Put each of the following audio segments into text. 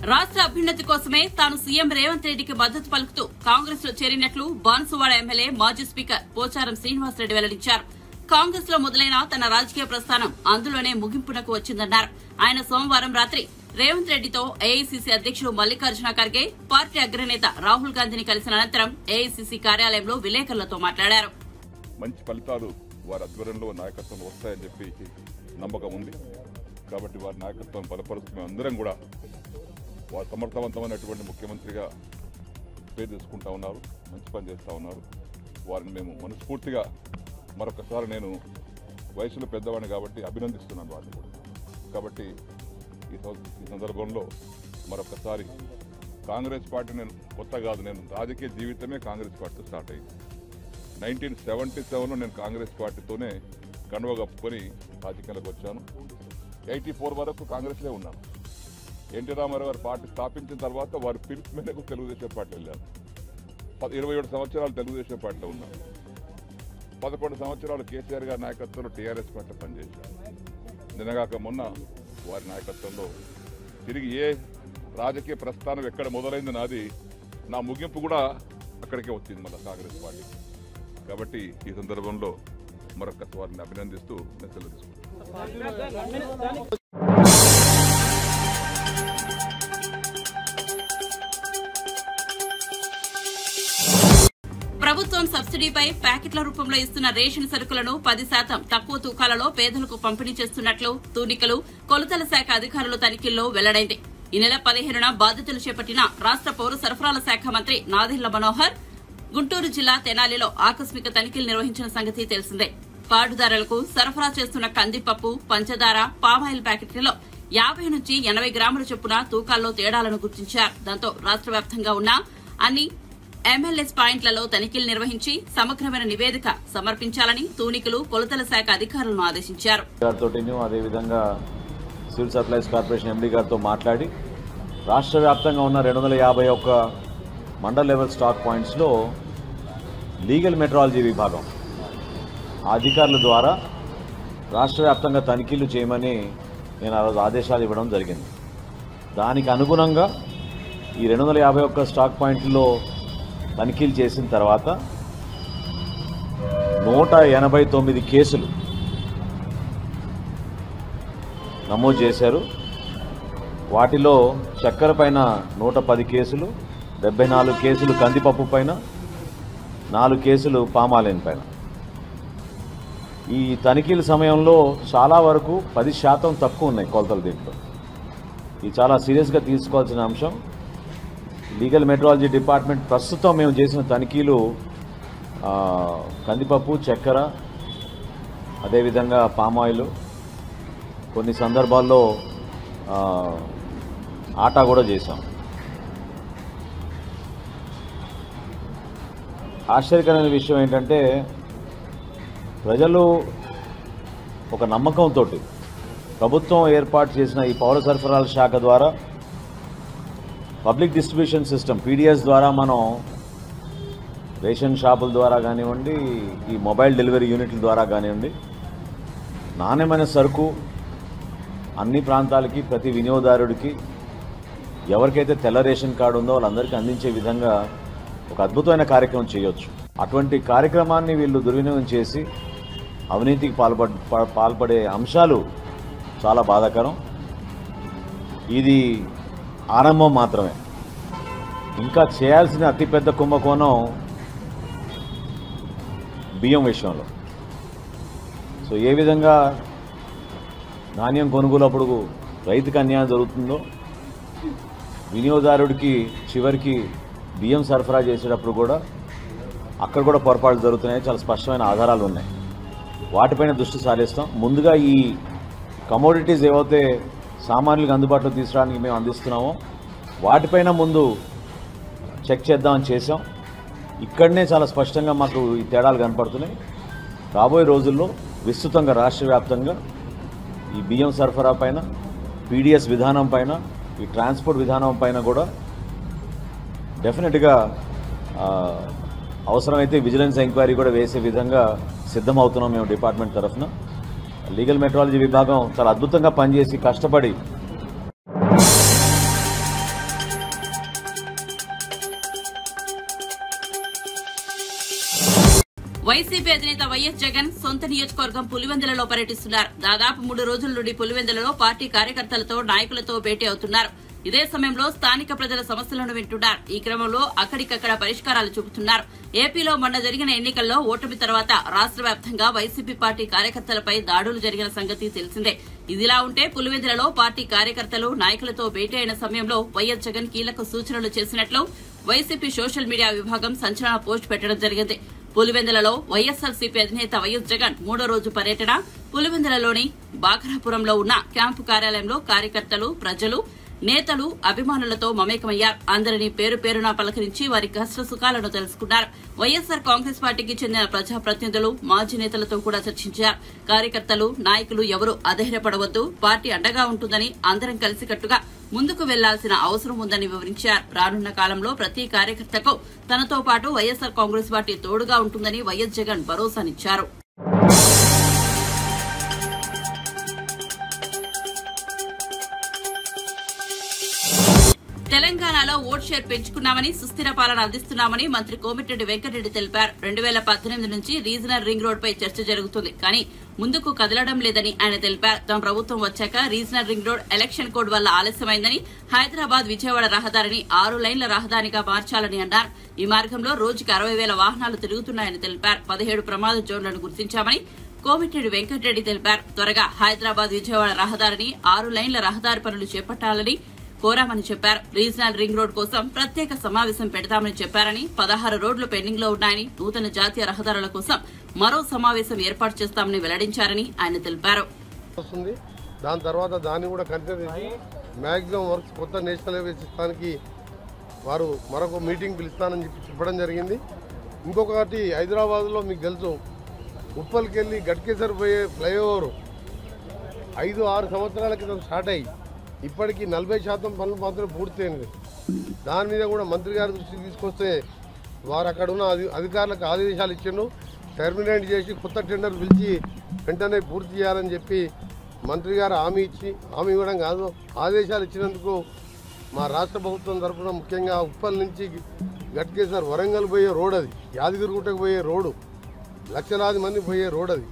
రాష్ట్ర అభ్యున్నతి కోసమే తాను సీఎం రేవంత్ రెడ్డికి మద్దతు పలుకుతూ కాంగ్రెస్ లో చేరినట్లు బాన్సువాడ ఎమ్మెల్యే మాజీ స్పీకర్ పోచారం శ్రీనివాసరెడ్డి వెల్లడించారు. కాంగ్రెస్ లో మొదలైన తన రాజకీయ ప్రస్థానం అందులోనే ముగింపునకు వచ్చిందన్నారు. ఆయన సోమవారం రాత్రి రేవంత్ రెడ్డితో ఏఐసీసీ అధ్యక్షుడు మల్లికార్జున ఖర్గే, పార్టీ అగ్రనేత రాహుల్ గాంధీని కలిసిన అనంతరం ఏఐసీసీ కార్యాలయంలో విలేకరులతో మాట్లాడారు. మంచి ఫలితాలు వారి ఆధ్వర్యంలో నాయకత్వం వస్తాయని చెప్పి నమ్మకం ఉంది. కాబట్టి వారి నాయకత్వం బలపరుస్తూ మేమందరం కూడా వారు సమర్థవంతమైనటువంటి ముఖ్యమంత్రిగా పేరు తీసుకుంటా ఉన్నారు, మంచి పని చేస్తూ ఉన్నారు. వారిని మేము మనస్ఫూర్తిగా మరొకసారి నేను వయసులో పెద్దవాడిని కాబట్టి అభినందిస్తున్నాను వారిని కూడా. కాబట్టి ఈ సందర్భంలో మరొకసారి కాంగ్రెస్ పార్టీ నేను కొత్త కాదు, నేను రాజకీయ జీవితమే కాంగ్రెస్ పార్టీతో స్టార్ట్ అయింది. 1977లో నేను కాంగ్రెస్ పార్టీతోనే కండువ కప్పుకొని రాజకీయాలకు వచ్చాను. 84 వరకు కాంగ్రెస్లో ఉన్నాను. ఎన్టీ రామారావు గారు పార్టీ స్థాపించిన తర్వాత వారి పిలుపు మేరకు తెలుగుదేశం పార్టీ వెళ్ళారు. 27 సంవత్సరాలు తెలుగుదేశం పార్టీలో ఉన్నాను. 11 సంవత్సరాలు కేసీఆర్ గారి నాయకత్వంలో టీఆర్ఎస్ పార్టీ పనిచేశారు. నిన్నగాక మొన్న వారి నాయకత్వంలో తిరిగి ఏ రాజకీయ ప్రస్థానం ఎక్కడ మొదలైంది నాది, నా ముగింపు కూడా అక్కడికే వచ్చింది మళ్ళీ కాంగ్రెస్ పార్టీ. కాబట్టి ఈ సందర్భంలో మరొక వారిని అభినందిస్తూ మెసేజ్ తీసుకుంటాను. ప్రభుత్వం సబ్సిడీపై ప్యాకెట్ల రూపంలో ఇస్తున్న రేషన్ సరుకులను 10% తక్కువ తూకాలలో పేదలకు పంపిణీ చేస్తున్నట్లు తూనికలు, కొలతల శాఖ అధికారుల తనిఖీల్లో వెల్లడైంది. ఈ నెల 15న బాధ్యతలు చేపట్టిన రాష్ట పౌర సరఫరాల శాఖ మంత్రి నాదెండ్ల మనోహర్ గుంటూరు జిల్లా తెనాలిలో ఆకస్మిక తనిఖీలు నిర్వహించిన సంగతి తెలిసిందే. కార్డుదారులకు సరఫరా చేస్తున్న కందిపప్పు, పంచదార, పామాయిల్ ప్యాకెట్లలో 50 నుంచి 80 గ్రాముల చొప్పున తూకాల్లో తేడాలను గుర్తించారు. దాంతో రాష్ట్ర వ్యాప్తంగా ఉన్న అన్ని ఎంఎల్ఎస్ పాయింట్లలో తనిఖీలు నిర్వహించి సమగ్రమైన నివేదిక సమర్పించాలని తూనికలు, కొలతల శాఖ అధికారులను ఆదేశించారు. అదేవిధంగా సివిల్ సప్లైస్ కార్పొరేషన్ ఎండీ గారితో మాట్లాడి రాష్ట్ర వ్యాప్తంగా ఉన్న 251 మండల్ లెవెల్ స్టాక్ పాయింట్స్లో లీగల్ మెట్రాలజీ విభాగం అధికారుల ద్వారా రాష్ట్ర వ్యాప్తంగా తనిఖీలు చేయమని నేను ఆ రోజు ఆదేశాలు ఇవ్వడం జరిగింది. దానికి అనుగుణంగా ఈ 251 స్టాక్ పాయింట్లో తనిఖీలు చేసిన తర్వాత 189 కేసులు నమోదు చేశారు. వాటిలో చక్కెర పైన 110 కేసులు, 74 కేసులు కందిపప్పు పైన, 4 కేసులు పామాయిల్ పైన. ఈ తనిఖీల సమయంలో చాలా వరకు 10% తక్కువ ఉన్నాయి కొలతలు. దీంట్లో ఇది చాలా సీరియస్గా తీసుకోవాల్సిన అంశం. లీగల్ మెట్రాలజీ డిపార్ట్మెంట్ ప్రస్తుతం మేము చేసిన తనిఖీలు కందిపప్పు, చక్కెర, అదేవిధంగా పామాయిల్, కొన్ని సందర్భాల్లో ఆటా కూడా చేశాం. ఆశ్చర్యకరమైన విషయం ఏంటంటే ప్రజలు ఒక నమ్మకంతో ప్రభుత్వం ఏర్పాటు చేసిన ఈ పౌర సరఫరాల శాఖ ద్వారా పబ్లిక్ డిస్ట్రిబ్యూషన్ సిస్టమ్ పీడిఎస్ ద్వారా మనం రేషన్ షాపుల ద్వారా కానివ్వండి, ఈ మొబైల్ డెలివరీ యూనిట్ల ద్వారా కానివ్వండి, నాణ్యమైన సరుకు అన్ని ప్రాంతాలకి ప్రతి వినియోగదారుడికి ఎవరికైతే తెల్ల రేషన్ కార్డు ఉందో వాళ్ళందరికీ అందించే విధంగా ఒక అద్భుతమైన కార్యక్రమం చేయొచ్చు. అటువంటి కార్యక్రమాన్ని వీళ్ళు దుర్వినియోగం చేసి అవినీతికి పాల్పడే అంశాలు చాలా బాధాకరం. ఇది ఆరంభం మాత్రమే. ఇంకా చేయాల్సిన అతిపెద్ద కుంభకోణం బియ్యం విషయంలో. సో ఏ విధంగా ధాన్యం కొనుగోలప్పుడు రైతుకు అన్యాయం జరుగుతుందో, వినియోగదారుడికి చివరికి బియ్యం సరఫరా చేసేటప్పుడు కూడా అక్కడ కూడా పొరపాట్లు జరుగుతున్నాయి. చాలా స్పష్టమైన ఆధారాలు ఉన్నాయి. వాటిపైన దృష్టి సారిస్తాం. ముందుగా ఈ కమోడిటీస్ ఏవైతే సామాన్యులకు అందుబాటులో తీసుకురావడానికి మేము అందిస్తున్నామో వాటిపైన ముందు చెక్ చేద్దామని చేసాం. ఇక్కడనే చాలా స్పష్టంగా మాకు ఈ తేడాలు కనపడుతున్నాయి. రాబోయే రోజుల్లో విస్తృతంగా రాష్ట్ర వ్యాప్తంగా ఈ బియ్యం సరఫరా పైన, పీడిఎస్ విధానం పైన, ఈ ట్రాన్స్పోర్ట్ విధానం పైన కూడా డెఫినెట్గా అవసరమైతే విజిలెన్స్ ఎంక్వైరీ కూడా వేసే విధంగా సిద్ధమవుతున్నాం మేము డిపార్ట్మెంట్ తరఫున. లీగల్ మెట్రాలజీ విభాగం చాలా అద్భుతంగా పనిచేసి కష్టపడి వైసీపీ అధినేత వైఎస్ జగన్ సొంత నియోజకవర్గం పులివెందులలో పర్యటిస్తున్నారు. దాదాపు 3 రోజుల నుండి పులివెందులలో పార్టీ కార్యకర్తలతో నాయకులతో భేటీ అవుతున్నారు. ఇదే సమయంలో స్థానిక ప్రజల సమస్యలను వింటున్నారు. ఈ క్రమంలో అక్కడికక్కడ పరిష్కారాలు చూపుతున్నారు. ఏపీలో మొన్న జరిగిన ఎన్నికల్లో ఓటమి తర్వాత రాష్ట్ర వ్యాప్తంగా వైసీపీ పార్టీ కార్యకర్తలపై దాడులు జరిగిన సంగతి తెలిసిందే. ఇదిలా ఉంటే పులివెందులలో పార్టీ కార్యకర్తలు నాయకులతో భేటీ అయిన సమయంలో వైఎస్ జగన్ కీలక సూచనలు చేసినట్లు వైసీపీ సోషల్ మీడియా విభాగం సంచలన పోస్ట్ పెట్టడం జరిగింది. పులివెందులలో వైఎస్ఆర్సీపీ అధినేత వైఎస్ జగన్ 3వ రోజు పర్యటన. పులివెందులలోని బాఘరాపురంలో ఉన్న క్యాంపు కార్యాలయంలో కార్యకర్తలు, ప్రజలు, నేతలు, అభిమానులతో మమేకమయ్యారు. అందరినీ పేరు పేరున పలకరించి వారి కష్ట సుఖాలను తెలుసుకున్నారు. వైఎస్సార్ కాంగ్రెస్ పార్టీకి చెందిన ప్రజాప్రతినిధులు, మాజీ నేతలతో కూడా చర్చించారు. కార్యకర్తలు, నాయకులు ఎవరూ అధైర్యపడవద్దు, పార్టీ అండగా ఉంటుందని, అందరం కలిసికట్టుగా ముందుకు వెళ్లాల్సిన అవసరం ఉందని వివరించారు. రానున్న కాలంలో ప్రతి కార్యకర్తకు తనతో పాటు వైఎస్సార్ కాంగ్రెస్ పార్టీ తోడుగా ఉంటుందని వైఎస్ జగన్ భరోసానిచ్చారు. తెలంగాణలో ఓట్ షేర్ పెంచుకున్నామని, సుస్థిర పాలన అందిస్తున్నామని మంత్రి కోమిటిరెడ్డి వెంకటరెడ్డి తెలిపారు. 2018 నుంచి రీజనల్ రింగ్ రోడ్ పై చర్చ జరుగుతుంది, కానీ ముందుకు కదలడం లేదని ఆయన తెలిపారు. తమ ప్రభుత్వం వచ్చాక regional ring road election code వల్ల ఆలస్యమైందని, హైదరాబాద్ విజయవాడ రహదారిని 6 లైన్ల రహదారిగా మార్చాలని అన్నారు. ఈ మార్గంలో రోజుకి 60,000 వాహనాలు తిరుగుతున్నాయని తెలిపారు. 17 ప్రమాద జోన్లను గుర్తించామని కోమిటిరెడ్డి వెంకటరెడ్డి తెలిపారు. త్వరగా హైదరాబాద్ విజయవాడ రహదారిని 6 లైన్ల రహదారి పనులు చేపట్టాలని కోరామని చెప్పారు. రీజనల్ రింగ్ రోడ్ కోసం ప్రత్యేక సమావేశం పెడతామని చెప్పారని, 16 రోడ్లు పెండింగ్ లో ఉన్నాయని, నూతన జాతీయ రహదారుల కోసం మరో సమావేశం ఏర్పాటు చేస్తామని వెల్లడించారని ఆయన తెలిపారు. దాని తర్వాత దాన్ని కూడా కన్సిడర్ చేసి మాక్సిమం వర్క్స్ కొత్త నేషనల్ హైవే సిస్టానికి వారు మరొక మీటింగ్ పిలుస్తానని చెప్పడం జరిగింది. ఇంకొకటి హైదరాబాద్లో మీకు తెలుసు, ఉప్పల్కి వెళ్ళి గట్కేసర్ పోయే ఫ్లైఓవర్ 5-6 సంవత్సరాల క్రితం స్టార్ట్ అయ్యి ఇప్పటికీ 40% పనులు మాత్రమే పూర్తయింది. దాని మీద కూడా మంత్రి గారి దృష్టికి తీసుకొస్తే వారు అక్కడ ఉన్న అధికారులకు ఆదేశాలు ఇచ్చిండు. టెర్మినేట్ చేసి కొత్త టెండర్ పిలిచి వెంటనే పూర్తి చేయాలని చెప్పి మంత్రి గారు హామీ ఇవ్వడం కాదు, ఆదేశాలు ఇచ్చినందుకు మా రాష్ట్ర ప్రభుత్వం తరఫున ముఖ్యంగా ఉప్పల్ నుంచి గట్కేసర్ వరంగల్ పోయే రోడ్, అది యాదగిరిగుట్టకు పోయే రోడ్డు, లక్షలాది మంది పోయే రోడ్, అది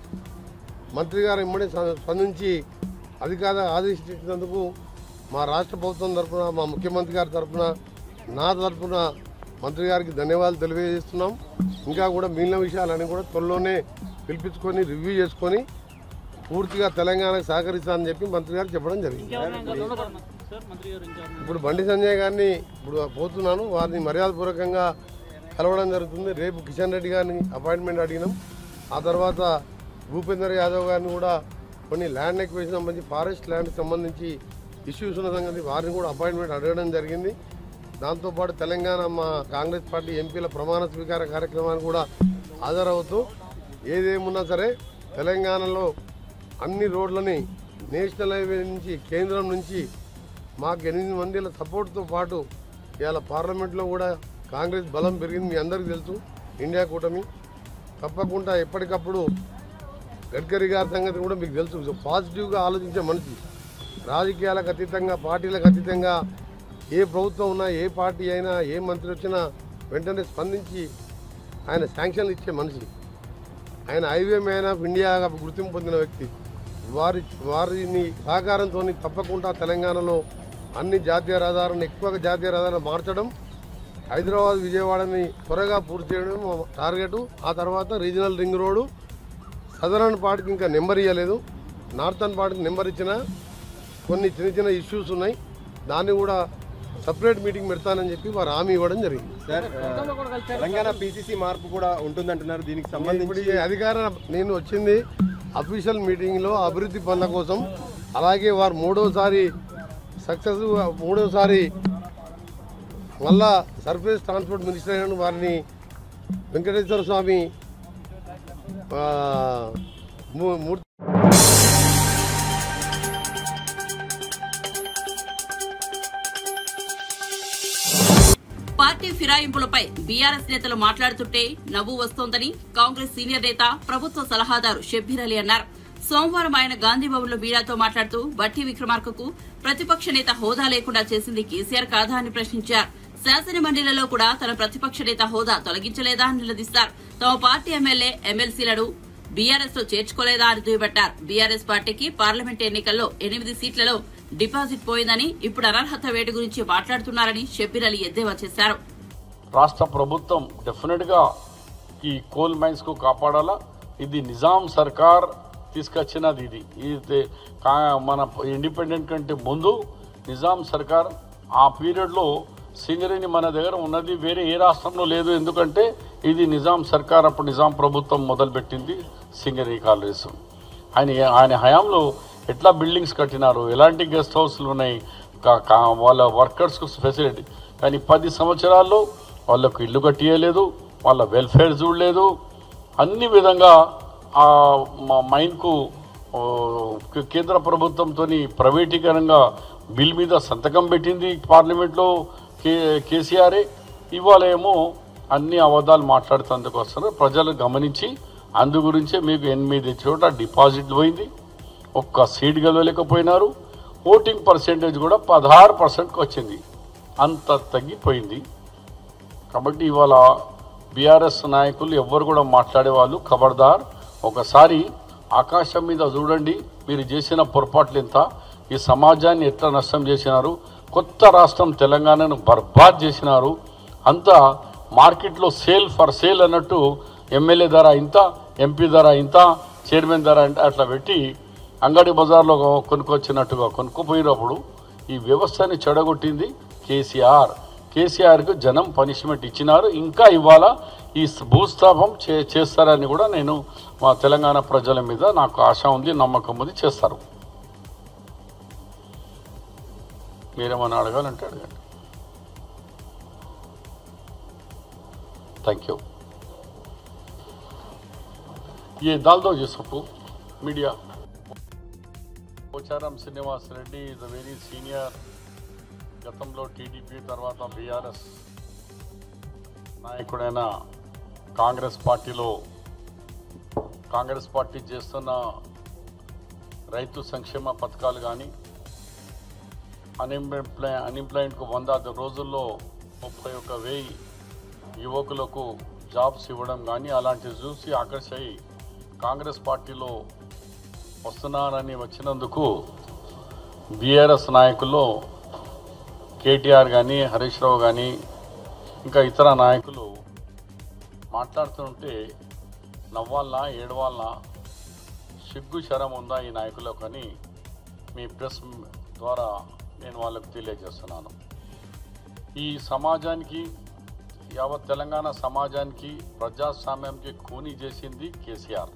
మంత్రి గారు ఇమ్మడే స్పందించి అధికారులు ఆదేశించినందుకు మా రాష్ట్ర ప్రభుత్వం తరఫున, మా ముఖ్యమంత్రి గారి తరఫున, నా తరఫున మంత్రి గారికి ధన్యవాదాలు తెలియజేస్తున్నాం. ఇంకా కూడా మిగిలిన విషయాలన్నీ కూడా త్వరలోనే పిలిపించుకొని రివ్యూ చేసుకొని పూర్తిగా తెలంగాణకు సహకరిస్తానని చెప్పి మంత్రి గారు చెప్పడం జరిగింది. ఇప్పుడు బండి సంజయ్ గారిని ఇప్పుడు పోతున్నాను, వారిని మర్యాదపూర్వకంగా కలవడం జరుగుతుంది. రేపు కిషన్ రెడ్డి గారిని అపాయింట్మెంట్ అడిగినాం. ఆ తర్వాత భూపేందర్ యాదవ్ గారిని కూడా కొన్ని ల్యాండ్ ఎక్విజిషన్ సంబంధించి, ఫారెస్ట్ ల్యాండ్కి సంబంధించి ఇష్యూస్ ఉన్న సంగతి వారిని కూడా అపాయింట్మెంట్ అడగడం జరిగింది. దాంతోపాటు తెలంగాణ మా కాంగ్రెస్ పార్టీ ఎంపీల ప్రమాణ స్వీకార కార్యక్రమాన్ని కూడా హాజరవుతూ ఏదేమున్నా సరే తెలంగాణలో అన్ని రోడ్లని నేషనల్ హైవే నుంచి, కేంద్రం నుంచి మాకు 8 మందిల సపోర్ట్తో పాటు ఇవాళ పార్లమెంట్లో కూడా కాంగ్రెస్ బలం పెరిగింది. మీ అందరికీ తెలుసు, ఇండియా కూటమి తప్పకుండా ఎప్పటికప్పుడు గడ్కరీ గారి సంగతి కూడా మీకు తెలుసు. పాజిటివ్గా ఆలోచించే మనిషి, రాజకీయాలకు అతీతంగా, పార్టీలకు అతీతంగా ఏ ప్రభుత్వం ఉన్నా, ఏ పార్టీ అయినా, ఏ మంత్రి వచ్చినా వెంటనే స్పందించి ఆయన శాంక్షన్లు ఇచ్చే మనిషి. ఆయన హైవే మ్యాన్ ఆఫ్ ఇండియాగా గుర్తింపు పొందిన వ్యక్తి. వారిని సహకారంతో తప్పకుండా తెలంగాణలో అన్ని జాతీయ రహదారులను, ఎక్కువగా జాతీయ రహదారులను మార్చడం, హైదరాబాద్ విజయవాడని త్వరగా పూర్తి చేయడం టార్గెట్. ఆ తర్వాత రీజనల్ రింగ్ రోడ్డు, సదరన్ పార్ట్కి ఇంకా నెంబర్ ఇవ్వలేదు, నార్థన్ పార్ట్కి నెంబర్ ఇచ్చిన కొన్ని చిన్న ఇష్యూస్ ఉన్నాయి, దాన్ని కూడా సపరేట్ మీటింగ్ పెడతానని చెప్పి వారు హామీ ఇవ్వడం జరిగింది. తెలంగాణ పీసీసీ మార్పు కూడా ఉంటుందంటున్నారు. దీనికి సంబంధించి అధికారం నేను వచ్చింది అఫీషియల్ మీటింగ్లో అభివృద్ధి పనుల కోసం. అలాగే వారు మూడోసారి మళ్ళా సర్ఫేస్ ట్రాన్స్పోర్ట్ మినిస్టర్ అయిన వారిని వెంకటేశ్వర స్వామి పార్టీ ఫిరాయింపులపై బీఆర్ఎస్ నేతలు మాట్లాడుతుంటే నవ్వు వస్తోందని కాంగ్రెస్ సీనియర్ నేత, ప్రభుత్వ సలహాదారు షబ్బీర్ అలీ అన్నారు. సోమవారం ఆయన గాంధీభవన్లో మీడియాతో మాట్లాడుతూ బట్టి విక్రమార్కకు ప్రతిపక్ష నేత హోదా లేకుండా చేసింది కేసీఆర్ కాదా అని ప్రశ్నించారు. శాసన మండలిలో కూడా తన ప్రతిపక్ష నేత హోదా తొలగించలేదా అని నిలదీశారు. తమ పార్టీ ఎమ్మెల్యే ఎమ్మెల్సీలను బీఆర్ఎస్ లో చేర్చుకోలేదా అని దుయ్యబట్టారు. బీఆర్ఎస్ పార్టీకి పార్లమెంట్ ఎన్నికల్లో 8 సీట్లలో డిపాజిట్ పోయిందని, ఇప్పుడు అనర్హత వేటు గురించి మాట్లాడుతున్నారని షబ్బీర్ అలీ ఎద్దేవా చేశారు. రాష్ట్ర ప్రభుత్వం డెఫినెట్ గా ఈ కోల్ మైన్స్ కు కాపాడాలా. ఇది నిజాం సర్కార్ తీసుకొచ్చినది. ఇది మన ఇండిపెండెంట్ కంటే ముందు నిజాం సర్కార్ ఆ పీరియడ్ లో సింగరేణి మన దగ్గర ఉన్నది, వేరే ఏ రాష్ట్రంలో లేదు. ఎందుకంటే ఇది నిజాం సర్కార్, అప్పుడు నిజాం ప్రభుత్వం మొదలుపెట్టింది సింగరేణి కాలేజ్. ఆయన హయాంలో ఎట్లా బిల్డింగ్స్ కట్టినారు, ఎలాంటి గెస్ట్ హౌస్లు ఉన్నాయి, వాళ్ళ వర్కర్స్కు ఫెసిలిటీ. కానీ 10 సంవత్సరాల్లో వాళ్ళకు ఇల్లు కట్టియలేదు, వాళ్ళ వెల్ఫేర్ చూడలేదు. అన్ని విధంగా మా మైన్కు కేంద్ర ప్రభుత్వంతో ప్రైవేటీకరణగా బిల్ మీద సంతకం పెట్టింది పార్లమెంట్లో కేసీఆర్. ఇవాళ ఏమో అన్ని అబద్ధాలు మాట్లాడుతందుకు వస్తున్నారు. ప్రజలు గమనించి అందు గురించే మీకు 8 చోట డిపాజిట్లు పోయింది, ఒక్క సీట్ గెలవలేకపోయినారు. ఓటింగ్ పర్సెంటేజ్ కూడా 16%కి వచ్చింది, అంత తగ్గిపోయింది. కాబట్టి ఇవాళ బీఆర్ఎస్ నాయకులు ఎవ్వరు కూడా మాట్లాడేవాళ్ళు ఖబర్దార్. ఒకసారి ఆకాశం మీద చూడండి, మీరు చేసిన పొరపాట్లు ఎంత, ఈ సమాజాన్ని ఎట్లా నష్టం చేసినారు. కొత్త రాష్ట్రం తెలంగాణను బర్బాద్ చేసినారు. అంతా మార్కెట్లో సేల్ ఫర్ సేల్ అన్నట్టు ఎమ్మెల్యే ధర ఇంత, ఎంపీ ధర ఇంత, చైర్మన్ ధర అంటే అట్లా పెట్టి అంగడి బజార్లో కొనుక్కొచ్చినట్టుగా కొనుక్కుపోయినప్పుడు ఈ వ్యవస్థని చెడగొట్టింది కేసీఆర్. కేసీఆర్కు జనం పనిష్మెంట్ ఇచ్చినారు, ఇంకా ఇవాళ ఈ భూస్థాపం చేస్తారని కూడా నేను మా తెలంగాణ ప్రజల మీద నాకు ఆశ ఉంది, నమ్మకం ఉంది, చేస్తారు. మీరేమన్నా అడగాలంటే అడగండి. Thank you. ये डाल दो ये सबको media. Pocharam Srinivas Reddy is a very senior. గతంలో టీడీపీ తర్వాత బీఆర్ఎస్ నాయకుడైన కాంగ్రెస్ పార్టీ చేస్తున్న రైతు సంక్షేమ పథకాలు కానీ, అన్ఎంప్లాయ్మెంట్కు 100 రోజుల్లో 31,000 యువకులకు జాబ్స్ ఇవ్వడం కానీ, అలాంటివి చూసి ఆకర్షి కాంగ్రెస్ పార్టీలో వస్తున్నారని వచ్చినందుకు బీఆర్ఎస్ నాయకుల్లో కేటీఆర్ కానీ, హరీష్ రావు కానీ, ఇంకా ఇతర నాయకులు మాట్లాడుతుంటే నవ్వాలనా ఏడవాలనా, సిగ్గు శరం ఉందా ఈ నాయకులకు అని మీ ప్రెస్ ద్వారా నేను వాళ్ళకు తెలియజేస్తున్నాను. ఈ సమాజానికి, యావత్ తెలంగాణ సమాజానికి, ప్రజాస్వామ్యంకి కూని చేసింది కేసీఆర్.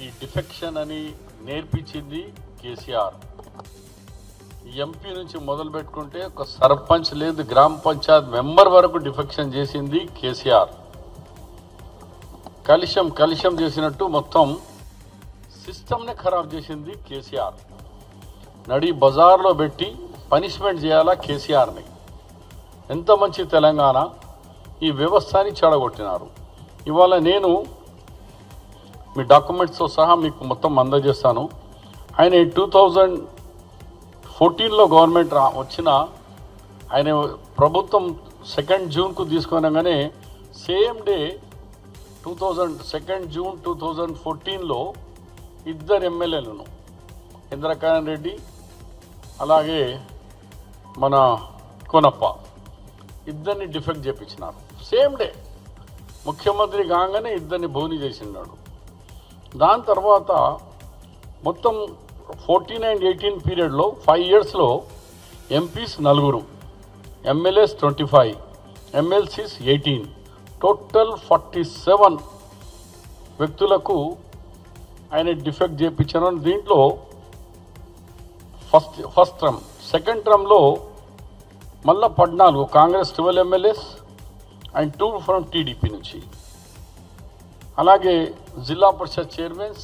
ఈ డిఫెక్షన్ అని నేర్పించింది కేసీఆర్. ఎంపీ నుంచి మొదలు పెట్టుకుంటే ఒక సర్పంచ్ లేదు, గ్రామ పంచాయత్ మెంబర్ వరకు డిఫెక్షన్ చేసింది కేసీఆర్. కలిశం చేసినట్టు మొత్తం సిస్టమ్నే ఖరాబ్ చేసింది కేసీఆర్. నడి బజార్లో పెట్టి పనిష్మెంట్ చేయాలా కేసీఆర్ని. ఎంత మంచి తెలంగాణ, ఈ వ్యవస్థని చెడగొట్టినారు. ఇవాళ నేను మీ డాక్యుమెంట్స్తో సహా మీకు మొత్తం అందజేస్తాను. ఆయన 2014లో గవర్నమెంట్ వచ్చిన ఆయన ప్రభుత్వం 2 జూన్కు తీసుకునగానే సేమ్ డే 2 జూన్ 2014లో 2 ఎమ్మెల్యేలను, ఇంద్రకరణ్ రెడ్డి అలాగే మన కోనప్ప, 2 డిఫెక్ట్ చేయించినారు. సేమ్ డే ముఖ్యమంత్రి కాగానే 2 బోని చేసినాడు. దాని తర్వాత మొత్తం 14 and 18 పీరియడ్లో 5 yearsలో ఎంపీస్ 4, ఎమ్మెల్యేస్ 25, ఎమ్మెల్సీస్ 18, టోటల్ 47 వ్యక్తులకు ఆయన డిఫెక్ట్ చేయించారు. దీంట్లో ఫస్ట్ టర్మ్, సెకండ్ టర్మ్లో మళ్ళా 14, Congress 12 MLAs and 2 from TDP నుంచి. అలాగే జిల్లా పరిషత్ చైర్మన్స్,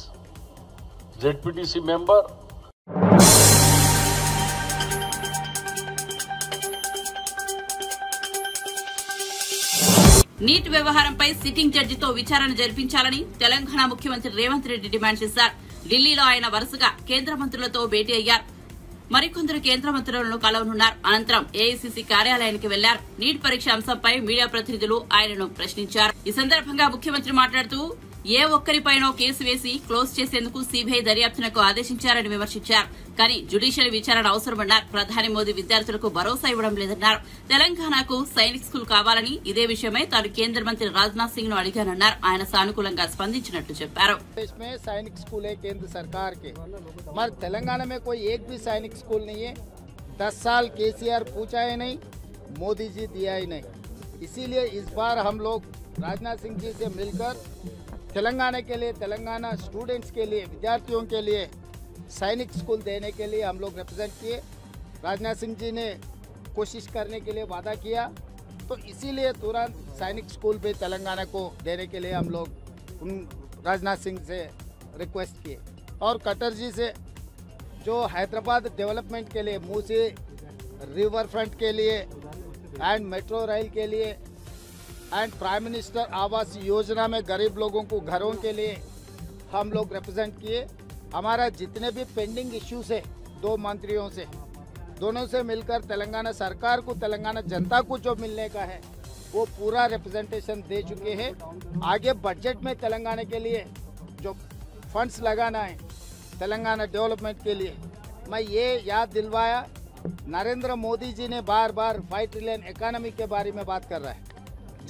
జెడ్పీటీసీ మెంబర్, నీట్ వ్యవహారంపై సిట్టింగ్ జడ్జితో విచారణ జరిపించాలని తెలంగాణ ముఖ్యమంత్రి రేవంత్ రెడ్డి డిమాండ్ చేశారు. ఢిల్లీలో ఆయన వరుసగా కేంద్ర మంత్రులతో భేటీ అయ్యారు. మరికొందరు కేంద్ర మంత్రులను కలవనున్నారు. అనంతరం ఏఐసీసీ కార్యాలయానికి వెళ్లారు. నీట్ పరీక్ష అంశంపై మీడియా ప్రతినిధులు ఆయనను ప్రశ్నించారు. ఈ సందర్భంగా ముఖ్యమంత్రి మాట్లాడుతూ ఏ ఒక్కరిపైనో కేసు వేసి క్లోజ్ చేసేందుకు సీబీఐ దర్యాప్తునకు ఆదేశించారని విమర్శించారు. కానీ జ్యుడిషియల్ విచారణ అవసరమన్నారు. ప్రధాని మోదీ విద్యార్థులకు భరోసా ఇవ్వడం లేదన్నారు. తెలంగాణకు సైనిక్ స్కూల్ కావాలని ఇదే విషయమై తాను కేంద్ర మంత్రి రాజ్నాథ్ సింగ్ ను అడిగానన్నారు. ఆయన సానుకూలంగా స్పందించినట్టు చెప్పారు. सैनिक स्कूल है केंद्र सरकार के, मगर तेलंगाना में कोई एक भी सैनिक स्कूल नहीं है। 10 साल केसीआर पूछा ही नहीं, मोदी जी दिया ही नहीं। इसीलिए इस बार हम लोग राजनाथ सिंह जी से मिलकर तेलंगाना के लिए, तेलंगाना स्टूडेंट्स के लिए, विद्यार्थियों के लिए सैनिक स्कूल देने के लिए हम लोग रिप्रेजेंट किए। राजनाथ सिंह जी ने कोशिश करने के लिए वादा किया, तो इसीलिए तुरंत सैनिक स्कूल भी तेलंगाना को देने के लिए हम लोग उन राजनाथ सिंह से रिक्वेस्ट किए। और कटर जी से जो हैदराबाद डेवलपमेंट के लिए, मूसी रिवर फ्रंट के लिए एंड मेट्रो रेल के लिए and prime minister Awas Yojana में गरीब लोगों को घरों के लिए हम लोग रिप्रेजेंट किए। हमारा जितने भी पेंडिंग इश्यूज है 2 मंत्रियों से, दोनों से मिलकर तेलंगाना सरकार को, तेलंगाना जनता को जो मिलने का है वो पूरा रिप्रेजेंटेशन दे चुके हैं। आगे बजट में तेलंगाना के लिए जो फंड्स लगाना है तेलंगाना डेवलपमेंट के लिए, मैं ये याद दिलवाया। नरेंद्र मोदी जी ने बार बार 5 ट्रिलियन इकोनॉमी के बारे में बात कर रहा है।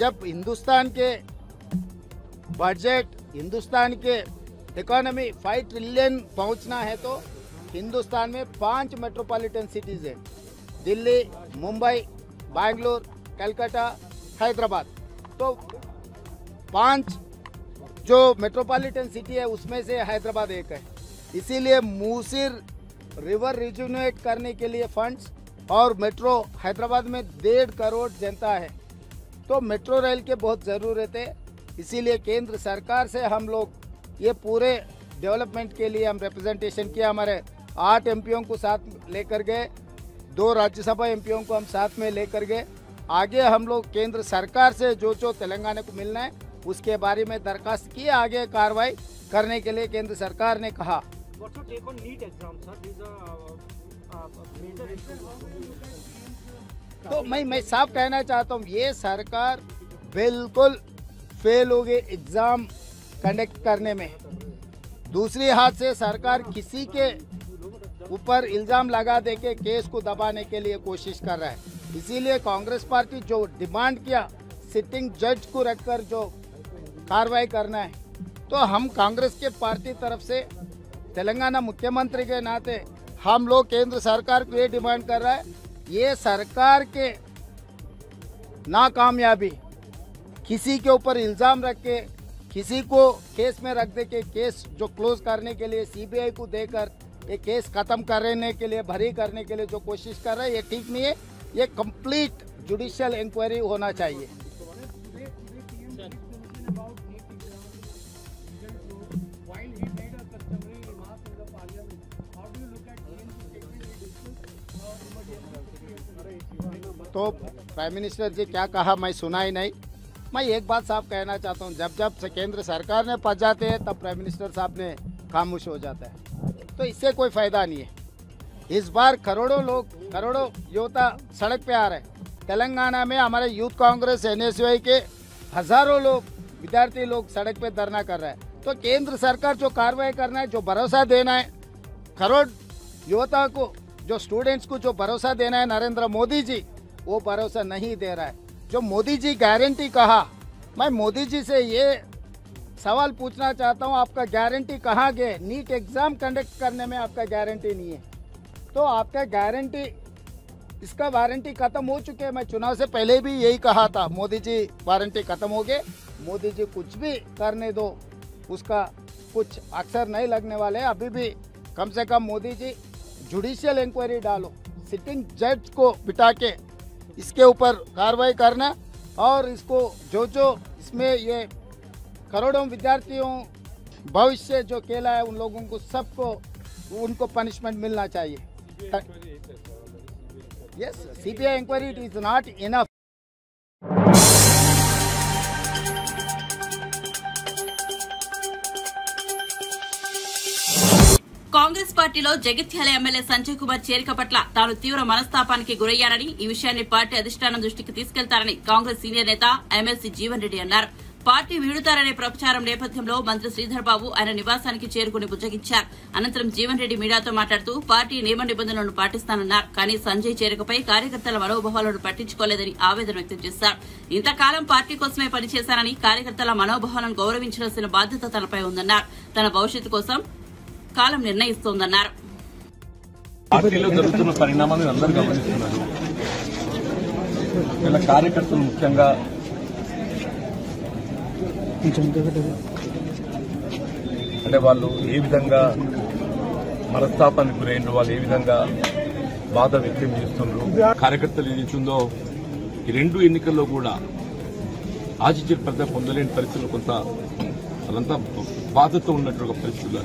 जब हिंदुस्तान के बजट, हिंदुस्तान के इकोनॉमी 5 ट्रिलियन पहुंचना है तो हिंदुस्तान में 5 मेट्रोपॉलिटन सिटीज़ हैं, दिल्ली, मुंबई, बेंगलोर, कलकत्ता, हैदराबाद। तो 5 जो मेट्रोपॉलिटन सिटी है उसमें से हैदराबाद एक है। इसीलिए मूसिर रिवर रिजुनेट करने के लिए फंड्स और मेट्रो, हैदराबाद में 1.5 करोड़ जनता है तो मेट्रो रेल के बहुत ज़रूरत है। इसीलिए केंद्र सरकार से हम लोग ये पूरे डेवलपमेंट के लिए हम रिप्रेजेंटेशन किया। हमारे 8 एमपीओं को साथ लेकर गए, 2 राज्यसभा एमपीओं को हम साथ में लेकर गए। आगे हम लोग केंद्र सरकार से जो तेलंगाना को मिलना है उसके बारे में दरखास्त की, आगे कार्रवाई करने के लिए केंद्र सरकार ने कहा। तो मैं साफ कहना चाहता हूँ, ये सरकार बिल्कुल फेल हो गई एग्जाम कंडक्ट करने में। दूसरी हाथ से सरकार किसी के ऊपर इल्जाम लगा दे के केस को दबाने के लिए कोशिश कर रहा है। इसीलिए कांग्रेस पार्टी जो डिमांड किया सिटिंग जज को रखकर जो कार्रवाई करना है, तो हम कांग्रेस के पार्टी तरफ से तेलंगाना मुख्यमंत्री के नाते हम लोग केंद्र सरकार को ये डिमांड कर रहा है, ये सरकार के नाकामयाबी, किसी के ऊपर इल्ज़ाम रख के किसी को केस में रख दे के केस जो क्लोज करने के लिए सीबीआई को देकर ये केस खत्म करने के लिए, भरी करने के लिए जो कोशिश कर रहा है, ये ठीक नहीं है। ये कंप्लीट जुडिशियल इंक्वायरी होना चाहिए। तो प्राइम मिनिस्टर जी क्या कहा मैं सुना ही नहीं। मैं एक बात साफ कहना चाहता हूँ, जब से केंद्र सरकार ने फंस जाते हैं तब प्राइम मिनिस्टर साहब ने खामोश हो जाता है, तो इससे कोई फायदा नहीं है। इस बार करोड़ों लोग, करोड़ों युवता सड़क पे आ रहे हैं। तेलंगाना में हमारे यूथ कांग्रेस एनएसयूआई के हजारों लोग, विद्यार्थी लोग सड़क पे धरना कर रहे हैं। तो केंद्र सरकार जो कार्रवाई करना है, जो भरोसा देना है करोड़ युवता को, जो स्टूडेंट्स को जो भरोसा देना है नरेंद्र मोदी जी, वो भरोसा नहीं दे रहा है। जो मोदी जी गारंटी कहा, मैं मोदी जी से ये सवाल पूछना चाहता हूँ, आपका गारंटी कहाँ गए? नीट एग्जाम कंडक्ट करने में आपका गारंटी नहीं है, तो आपका गारंटी, इसका वारंटी खत्म हो चुके हैं। मैं चुनाव से पहले भी यही कहा था, मोदी जी वारंटी खत्म हो गए, मोदी जी कुछ भी करने दो, उसका कुछ अक्सर नहीं लगने वाले। अभी भी कम से कम मोदी जी जुडिशियल इंक्वायरी डालो, सिटिंग जज को बिठा के इसके ऊपर कार्रवाई करना, और इसको जो इसमें ये करोड़ों विद्यार्थियों भविष्य जो खेला है उन लोगों को सबको उनको पनिशमेंट मिलना चाहिए। Yes, CBI inquiry is not enough. Congress party పార్టీలో జగిత్యాల ఎమ్మెల్యే సంజయ్ కుమార్ చేరిక పట్ల తాను తీవ్ర మనస్తాపానికి గురయ్యానని, ఈ విషయాన్ని పార్టీ అధిష్టానం దృష్టికి తీసుకెళ్తారని కాంగ్రెస్ సీనియర్ నేత ఎమ్మెల్సీ జీవన్ రెడ్డి అన్నారు. పార్టీ వీడుతారనే ప్రచారం నేపథ్యంలో మంత్రి శ్రీధర్ బాబు ఆయన నివాసానికి చేరుకుని బుజ్జగించారు. అనంతరం జీవన్ రెడ్డి మీడియాతో మాట్లాడుతూ పార్టీ నియమ నిబంధనలను పాటిస్తానన్నారు. కానీ సంజయ్ చేరికపై కార్యకర్తల మనోభావాలను పట్టించుకోలేదని ఆవేదన వ్యక్తం చేశారు. ఇంతకాలం పార్టీ కోసమే పనిచేశారని, కార్యకర్తల మనోభావాలను గౌరవించాల్సిన బాధ్యత తనపై ఉందన్నారు. తన భవిష్యత్తు కోసం కాలం నిర్ణయిస్తోందన్నారు. పార్టీలో జరుగుతున్న పరిణామాలను అందరూ గమనిస్తున్నారు. ఇలా కార్యకర్తలు ముఖ్యంగా అంటే వాళ్ళు ఏ విధంగా మనస్తాపానికి గురైన వాళ్ళు ఏ విధంగా బాధ వ్యక్తం చేస్తున్నారు. కార్యకర్తలు ఏదైతుందో ఈ రెండు ఎన్నికల్లో కూడా ఆశించిన పొందలేని పరిస్థితులు కొంత వాళ్ళంతా బాధతో ఉన్నట్టు పరిస్థితులు.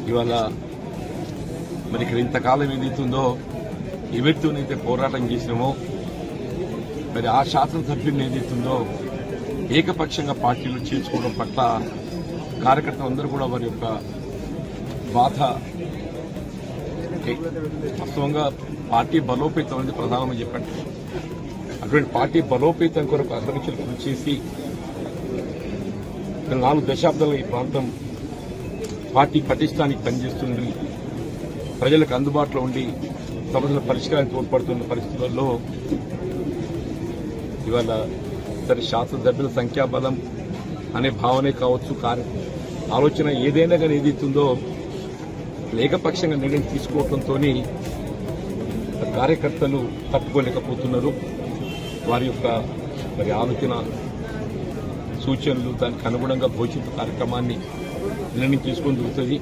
ఇవాళ మరి ఇక్కడ ఇంతకాలం ఏదైతుందో ఏ వ్యక్తినైతే పోరాటం చేసినామో మరి ఆ శాసనసభ్యుని ఏదైతుందో ఏకపక్షంగా పార్టీలో చేర్చుకోవడం పట్ల కార్యకర్తలందరూ కూడా వారి యొక్క బాధ. వాస్తవంగా పార్టీ బలోపేతం అనేది ప్రధానమని చెప్పండి. అటువంటి పార్టీ బలోపేతం కొరకు అగ్రనిచలు కృషి చేసి 4 దశాబ్దాలుగా ఈ ప్రాంతం పార్టీ పటిష్టానికి పనిచేస్తుంది. ప్రజలకు అందుబాటులో ఉండి సమస్యల పరిష్కారానికి తోడ్పడుతున్న పరిస్థితుల్లో ఇవాళ సరే శాసనసభ్యుల సంఖ్యాబలం అనే భావనే కావచ్చు, ఆలోచన ఏదైనా కానీ ఏదైతుందో ఏకపక్షంగా నిర్ణయం తీసుకోవడంతో కార్యకర్తలు తట్టుకోలేకపోతున్నారు. వారి యొక్క మరి ఆలోచన సూచనలు దానికి అనుగుణంగా భవిష్యత్తు కార్యక్రమాన్ని నిర్ణయం తీసుకొని దొరుకుతుంది.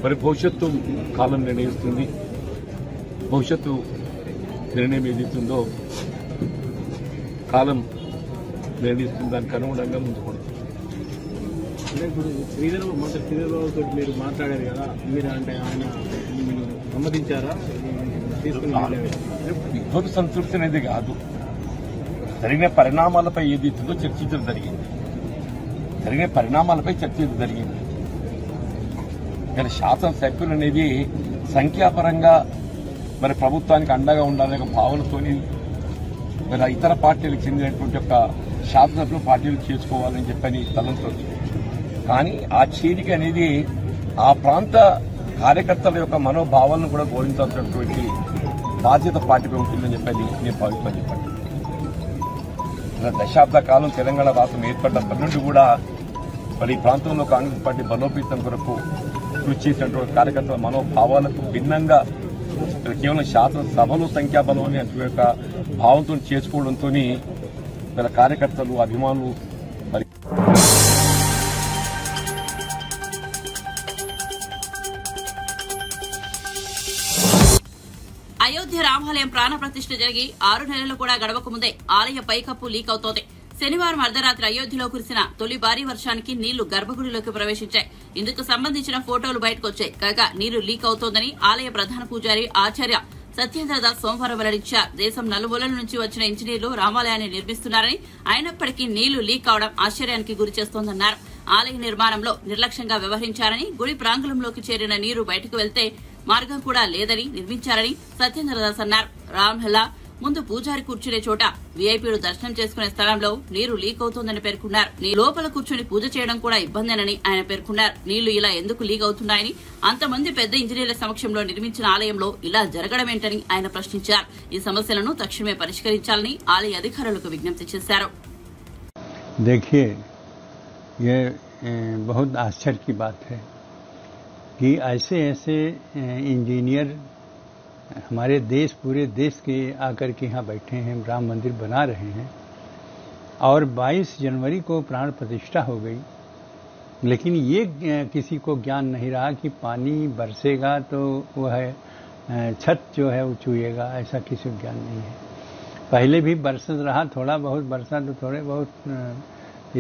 మరి భవిష్యత్తు కాలం నిర్ణయిస్తుంది. భవిష్యత్తు నిర్ణయం ఏదైతుందో కాలం నిర్ణయిస్తుంది. దానికి అనుగుణంగా ముందుకు ఇప్పుడు శ్రీధర్ బాబుతో మీరు మాట్లాడారు కదా, మీరు అంటే ఆయన సమ్మతించారా? విద్వత్ సంతృప్తి అనేది కాదు, జరిగిన పరిణామాలపై ఏదైతుందో చర్చించడం జరిగింది. జరిగిన పరిణామాలపై చర్చించడం జరిగింది. కానీ శాసనసభ్యులు అనేది సంఖ్యాపరంగా మరి ప్రభుత్వానికి అండగా ఉండాలనే భావనతోని మరి ఇతర పార్టీలకు చెందినటువంటి యొక్క శాసనసభ్యులు పార్టీలు చేసుకోవాలని చెప్పని తలంచవచ్చు. కానీ ఆ చేరిక అనేది ఆ ప్రాంత కార్యకర్తల యొక్క మనోభావాలను కూడా గౌరవించాల్సినటువంటి బాధ్యత పార్టీపై ఉంటుందని చెప్పని నేను భావిస్తాను. చెప్పండి, దశాబ్ద కాలం తెలంగాణ రాష్ట్రం ఏర్పడినప్పటి నుండి కూడా మరి ఈ ప్రాంతంలో కాంగ్రెస్ పార్టీ బలోపేతం కొరకు కృషి చేసినటువంటి కార్యకర్తల మనోభావాలకు భిన్నంగా కేవలం శాసనసభలో సంఖ్యాబలం అనే యొక్క భావంతో చేసుకోవడంతో వీళ్ళ కార్యకర్తలు అభిమానులు మరి అయోధ్య రామాలయం ప్రాణప్రతిష్ఠ జరిగి 6 నెలలు కూడా గడవక ముందే ఆలయ పైకప్పు లీక్ అవుతోంది. శనివారం అర్ధరాత్రి అయోధ్యలో కురిసిన తొలి భారీ వర్షానికి నీళ్లు గర్భగుడిలోకి ప్రవేశించాయి. ఇందుకు సంబంధించిన ఫోటోలు బయటకొచ్చాయి. కాగా నీరు లీక్ అవుతోందని ఆలయ ప్రధాన పూజారి ఆచార్య సత్యేంద్రదాస్ సోమవారం వెల్లడించారు. దేశం నలుమూలల నుంచి వచ్చిన ఇంజనీర్లు రామాలయాన్ని నిర్మిస్తున్నారని, అయినప్పటికీ నీళ్లు లీక్ అవడం ఆశ్చర్యానికి గురిచేస్తోందన్నారు. ఆలయ నిర్మాణంలో నిర్లక్ష్యంగా వ్యవహరించారని, గుడి ప్రాంగణంలోకి చేరిన నీరు బయటకు వెళ్తే మార్గం కూడా లేదని నిర్మించారని సత్యేంద్రదాస్ అన్నారు. రామ్లలా ముందు పూజారి కూర్చునే చోట వీఐపీలు దర్శనం చేసుకునే స్థలంలో నీరు లీక్ అవుతోందని పేర్కొన్నారు. లోపల కూర్చుని పూజ చేయడం కూడా ఇబ్బందేనని ఆయన పేర్కొన్నారు. నీళ్లు ఇలా ఎందుకు లీక్ అవుతున్నాయని, అంతమంది పెద్ద ఇంజనీర్ల సమక్షంలో నిర్మించిన ఆలయంలో ఇలా జరగడమేంటని ఆయన ప్రశ్నించారు. ఈ సమస్యలను తక్షణమే పరిష్కరించాలని ఆలయ అధికారులకు విజ్ఞప్తి చేశారు. देखिए, ये बहुत आश्चर्य की बात है कि ऐसे इंजीनियर हमारे देश, पूरे देश के आकर के यहाँ बैठे हैं, राम मंदिर बना रहे हैं और 22 जनवरी को प्राण प्रतिष्ठा हो गई, लेकिन ये किसी को ज्ञान नहीं रहा कि पानी बरसेगा तो वह छत जो है वो चूएगा, ऐसा किसी को ज्ञान नहीं है। पहले भी बरसत रहा, थोड़ा बहुत बरसा तो थोड़े बहुत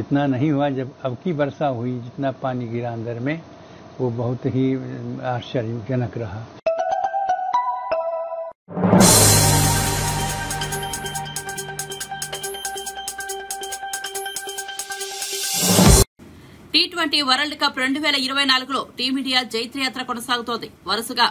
इतना नहीं हुआ। जब अब की वर्षा हुई, जितना पानी गिरा अंदर में, वो बहुत ही आश्चर्यजनक रहा। T20 T20 వరల్డ్ కప్ 2024లో టీమిండియా జైత్రయాత్ర కొనసాగుతోంది. వరుసగా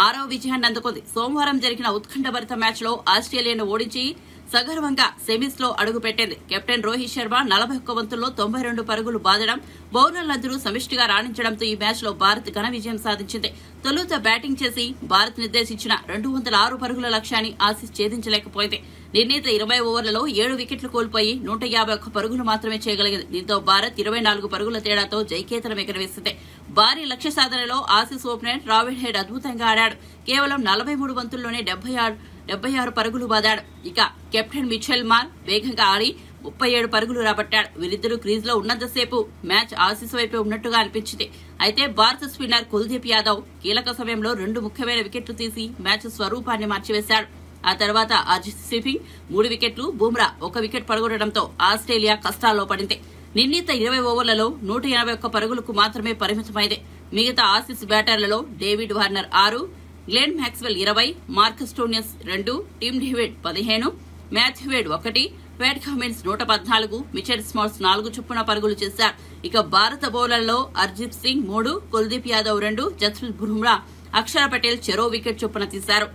6వ విజయాన్ని అందుకుంది. సోమవారం జరిగిన ఉత్కంఠభరిత మ్యాచ్లో ఆస్ట్రేలియాను ఓడించి సగర్వంగా సెమీస్ లో అడుగుపెట్టింది. కెప్టెన్ రోహిత్ శర్మ 41 బంతుల్లో 92 పరుగులు బాదడం, బౌలర్లందరూ సమిష్టిగా రాణించడంతో ఈ మ్యాచ్ లో భారత్ ఘన విజయం సాధించింది. తొలుత బ్యాటింగ్ చేసి భారత్ నిర్దేశించిన 206 పరుగుల లక్ష్యాన్ని ఆసీస్ ఛేదించలేకపోయింది. నిర్ణీత 20 ఓవర్లలో 7 వికెట్లు కోల్పోయి 151 పరుగులు మాత్రమే చేయగలిగింది. దీంతో భారత్ 24 పరుగుల తేడాతో జైకేతనం ఎగరవేసింది. భారీ లక్ష్య సాధనలో ఆసీస్ ఓపెనర్ రావిడ్ హెడ్ అద్భుతంగా ఆడాడు. కేవలం 43 బంతుల్లోనే 76 పరుగులు బాదాడు. ఇక కెప్టెన్ మిచెల్ మార్ వేగంగా ఆడి 37 పరుగులు రాబట్టాడు. వీరిద్దరూ క్రీజ్ లో ఉన్నంతసేపు మ్యాచ్ ఆసీస్ వైపే ఉన్నట్టుగా అనిపించింది. అయితే భారత స్పిన్నర్ కుల్దీప్ యాదవ్ కీలక సమయంలో 2 ముఖ్యమైన వికెట్లు తీసి మ్యాచ్ స్వరూపాన్ని మార్చివేశాడు. ఆ తర్వాత హర్షదీప్ సింగ్ 3 వికెట్లు, బుమ్రా 1 వికెట్ పడగొట్టడంతో ఆస్ట్రేలియా కష్టాల్లో పడింది. నిర్ణీత 20 ఓవర్లలో 181 పరుగులకు మాత్రమే పరిమితమైంది. మిగతా ఆసీస్ బ్యాటర్లలో David Warner 6, Glenn Maxwell 20, Marcus Stoinis 2, Tim David 15, Matthew Wade 1, Pat Cummins 114, Mitchell స్మార్ట్స్ 4 చొప్పున పరుగులు చేశారు. ఇక భారత బౌలర్లలో హర్షదీప్ సింగ్ 3, కుల్దీప్ యాదవ్ 2, జస్ప్రీత్ బుమ్రా, అక్షర్ పటేల్ చెరో వికెట్ చొప్పున తీశారు.